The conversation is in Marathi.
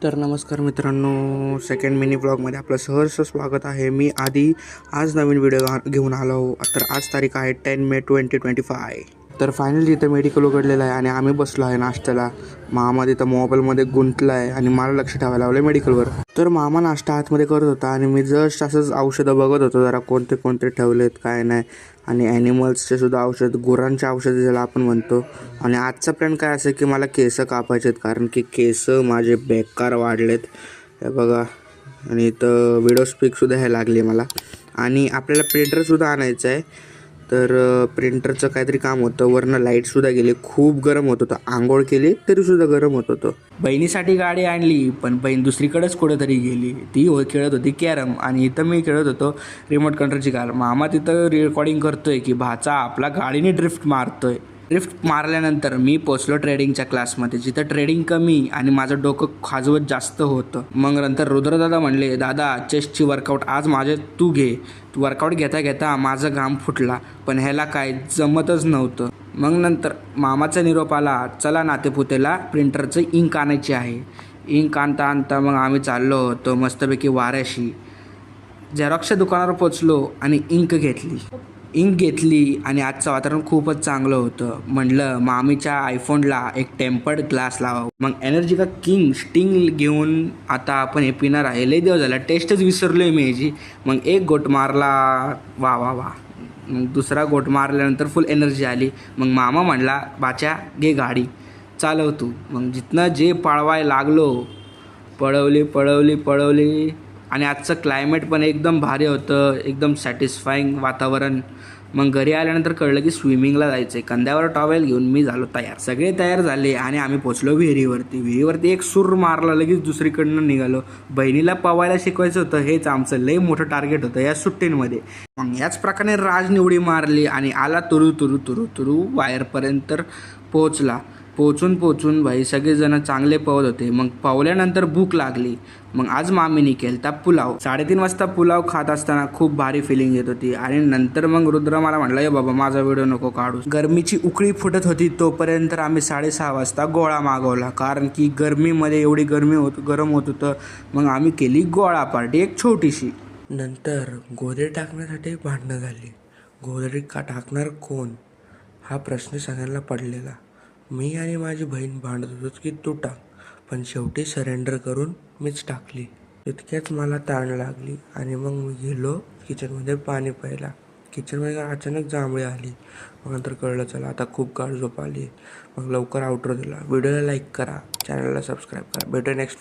तर नमस्कार मित्रांनो, सेकंड मिनी ब्लॉगमध्ये आपलं सहर्ष स्वागत आहे. मी आधी आज नवीन व्हिडिओ घेऊन आलो. तर आज तारीख आहे 10 मे 2025. तर फायनली इथं मेडिकल उघडलेलं आहे आणि आम्ही बसलो आहे नाश्त्याला. मामा तिथं मोबाईलमध्ये गुंतला आहे आणि मला लक्ष ठेवायला लावलं मेडिकलवर. तर मामा नाश्ता आतमध्ये करत होता आणि मी जस्ट असंच औषधं बघत होतो, जरा कोणते कोणते ठेवलेत काय नाही. आणि ॲनिमल्सचे सुद्धा औषध, गुरांचे औषध ज्याला आपण म्हणतो. आणि आजचा प्लॅन काय असेल की मला केस कापायचे आहेत, कारण की केस माझे बेकार वाढलेत हे बघा. आणि इथं विडो स्पीकसुद्धा हे लागली मला. आणि आपल्याला प्रिंटरसुद्धा आणायचं आहे. तर प्रिंटरचं काहीतरी काम होतं, वरनं लाईटसुद्धा गेली, खूप गरम होत होतं. आंघोळ केली तरीसुद्धा गरम होत होतं. बहिणीसाठी गाडी आणली, पण बहीण दुसरीकडेच कुठेतरी गेली. ती खेळत होती कॅरम आणि इथं मी खेळत होतो रिमोट कंट्रोलची कार. मामा तिथं रेकॉर्डिंग करतोय की भाचा आपला गाडीने ड्रिफ्ट मारतोय. ड्रिफ्ट मारल्यानंतर मी पोचलो ट्रेडिंगच्या क्लासमध्ये, जिथं ट्रेडिंग कमी आणि माझं डोकं खाजवत जास्त होतं. मग नंतर रुद्रदादा म्हणले, दादा चेस्टची वर्कआउट आज माझे तू घे. वर्कआउट घेता घेता माझं घाम फुटला, पण ह्याला काय जमतच नव्हतं. मग नंतर मामाचा निरोप आला, चला नातेपुतेला प्रिंटरचं इंक आणायची आहे. इंक आणता आणता मग आम्ही चाललो होतो मस्तपैकी वाऱ्याशी. झेरॉक्सच्या दुकानावर पोचलो आणि इंक घेतली आणि आजचं वातावरण खूपच चांगलं होतं. म्हणलं मामीच्या आयफोनला एक टेम्पर्ड ग्लास लावावं. मग एनर्जी का स्टिंग घेऊन आता आपण हे पिणार आहे. लई दिवस झाला, टेस्टच विसरलोय मी ह्याची. मग एक गोट मारला, वा वा वा. मग दुसरा गोट मारल्यानंतर फुल एनर्जी आली. मग मामा म्हणला, बाच्या घे गाडी चालव तू. मग जिथनं जे पळवाय लागलो, पळवली आणि आजचं क्लायमेट पण एकदम भारी होतं, एकदम सॅटिस्फाईंग वातावरण. मग घरी आल्यानंतर कळलं की स्विमिंगला जायचं आहे. कंद्यावर टॉवेल घेऊन मी झालो तयार. सगळे तयार झाले आणि आम्ही पोचलो विहिरीवरती एक सूर मारला, लगेच दुसरीकडनं निघालो. बहिणीला पवायला शिकवायचं होतं, हेच आमचं लई मोठं टार्गेट होतं या सुट्टींमध्ये. मग याच प्रकारे राजनिवडी मारली आणि आला तुरू वायरपर्यंत पोचला. पोचून भाई सगळेजण चांगले पवत होते. मग पवल्यानंतर भूक लागली. मग आज मामीने केलता पुलाव. 3:30 वाजता पुलाव खात असताना खूप भारी फिलिंग येत होती. आणि नंतर मग रुद्र मला म्हटलं, ये बाबा माझा व्हिडिओ नको काढू. गरमीची उकळी फुटत होती, तोपर्यंत आम्ही 6:30 वाजता गोळा मागवला, कारण की गरमीमध्ये एवढी गरम होत होतं. मग आम्ही केली गोळा पार्टी एक छोटीशी. नंतर गोदरे टाकण्यासाठी भांडणं झाली. गोदरे का टाकणार कोण हा प्रश्न सगळ्यांना पडलेला. मी आणि माझी बहीण भांडत होतो की तू टाक, पण शेवटी सरेंडर करून मीच टाकली. तितक्याच मला ताण लागली आणि मग मी गेलो किचनमध्ये पाणी प्यायला. किचनमध्ये अचानक जांभळी आली. मग नंतर कळलं चला आता खूप गाढ झोप आली. मग लवकर आउटरो दिला. व्हिडिओला लाईक करा, चॅनलला सबस्क्राईब करा. भेटू नेक्स्ट